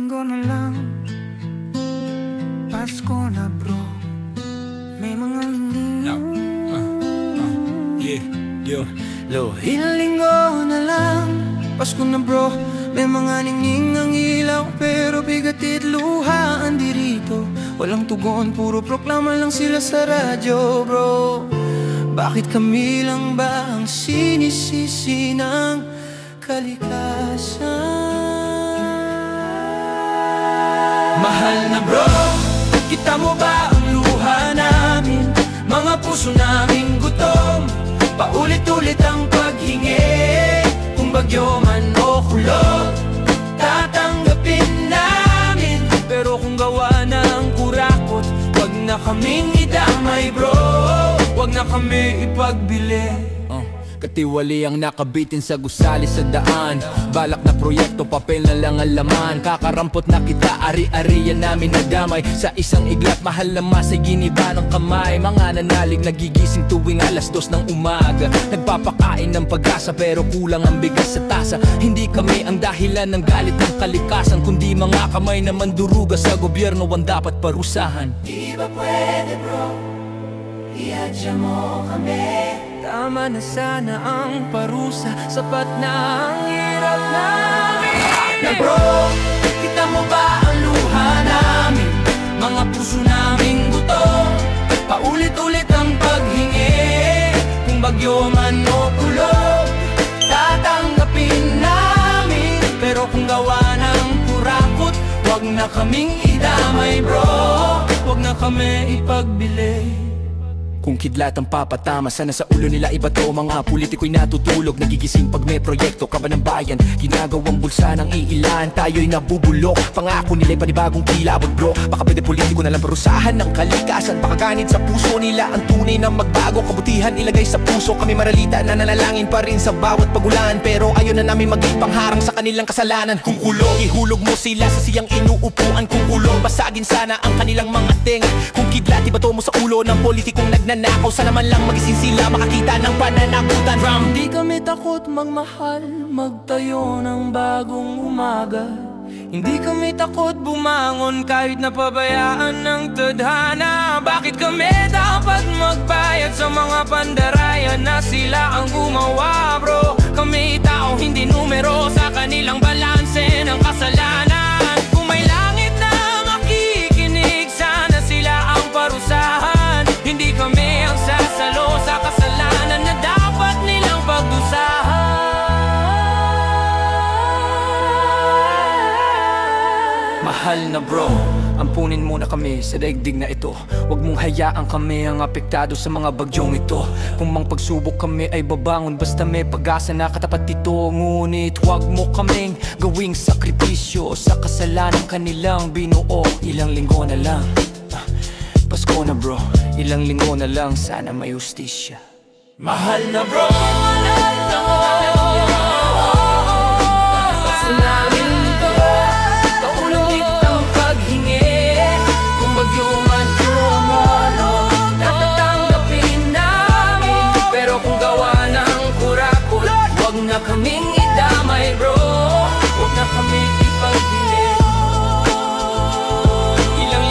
linggo na lang, Pasko na bro. May mga linggo ilang linggo na lang, Pasko na bro. May mga ningning ang ilaw, pero bigatid luha ang dirito. Walang tugon, puro proklama lang sila sa radyo bro. Bakit kami lang ba ang sinisisi ng kalikasan? Mahal na bro, kita mo ba ang luha namin? Mga puso naming gutom, paulit-ulit ang paghingi. Kung bagyo man o kulog, tatanggapin namin. Pero kung gawa ng kurakot, wag na kaming idamay bro. Wag na kami ipagbili. Katiwali ang nakabitin sa gusali sa daan. Balak na proyekto, papel na lang ang laman. Kakarampot na kita, ari-ariyan namin nadamay. Sa isang iglap, mahal na masay giniba ng kamay. Mga nanalig nagigising tuwing 2:00 ng umaga. Nagpapakain ng pag-asa pero kulang ang bigas sa tasa. Hindi kami ang dahilan ng galit ng kalikasan, kundi mga kamay na manduruga sa gobyerno ang dapat parusahan. Di ba pwede bro, iadya mo kami? Tama na sana ang parusa, sapat na ang hirap namin. Na bro, kita mo ba ang luha namin? Mga puso naming gutom, paulit-ulit ang paghingi. Kung bagyo man o kulog, tatanggapin namin. Pero kung gawa ng kurakot, wag na kaming idamay bro. Wag na kami ipagbili. Kung kidlat ang papatama, sana sa ulo nila iba to. Mga politiko'y natutulog, nagigising pag may proyekto. Kaba ng bayan, ginagawang bulsa ng iilan. Tayo'y nabubulok, pangako nila'y panibagong kilabot bro. Baka pwede politiko na lang parusahan ng kalikasan. Baka ganit sa puso nila ang tunay na magbago. Kabutihan ilagay sa puso, kami maralita na nanalangin pa rin sa bawat pagulan. Pero ayaw na namin maging pangharang sa kanilang kasalanan. Kung kulong, ihulog mo sila sa siyang inuupuan. Kung kulong, basagin sana ang kanilang mga tenga. Kung kidlat, ibato mo sa ulo ng politikong nagnanakaw. Sana man lang magising sila, makakita ng pananagutan. Hindi kami takot magmahal, magtayo ng bagong umaga. Hindi kami takot bumangon kahit napabayaan ng tadhana. Bakit kami dapat magbayad sa mga pandarayan na sila ang gumawa bro? Kami tao, hindi numero sa kanilang balanse ng kasalanan. Kung may langit na makikinig, sana sila ang parusahan. Hindi kami ang sasalo sa kasalanan na dapat nilang pagdusahan. Mahal na bro, ampunin mo na kami sa daigdig na ito. Huwag mong hayaan kami ang apektado sa mga bagyong ito. Kung mang pagsubok kami ay babangon, basta may pag-asa na katapat dito. Ngunit huwag mo kaming gawing sakripisyo sa kasalanan kanilang binuo. Ilang linggo na lang, Pasko na bro, ilang linggo na lang, sana may hustisya. Mahal na bro, basta namin to, paulit ang paghingi. Kung bagyo man lumalo, tatanggapin namin. Pero kung gawa ng kurakot, wag na kaming idamay bro. Wag na kami ipagbili. Ilang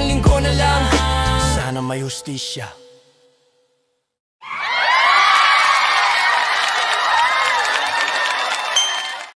linggo na lang, sana may hustisya.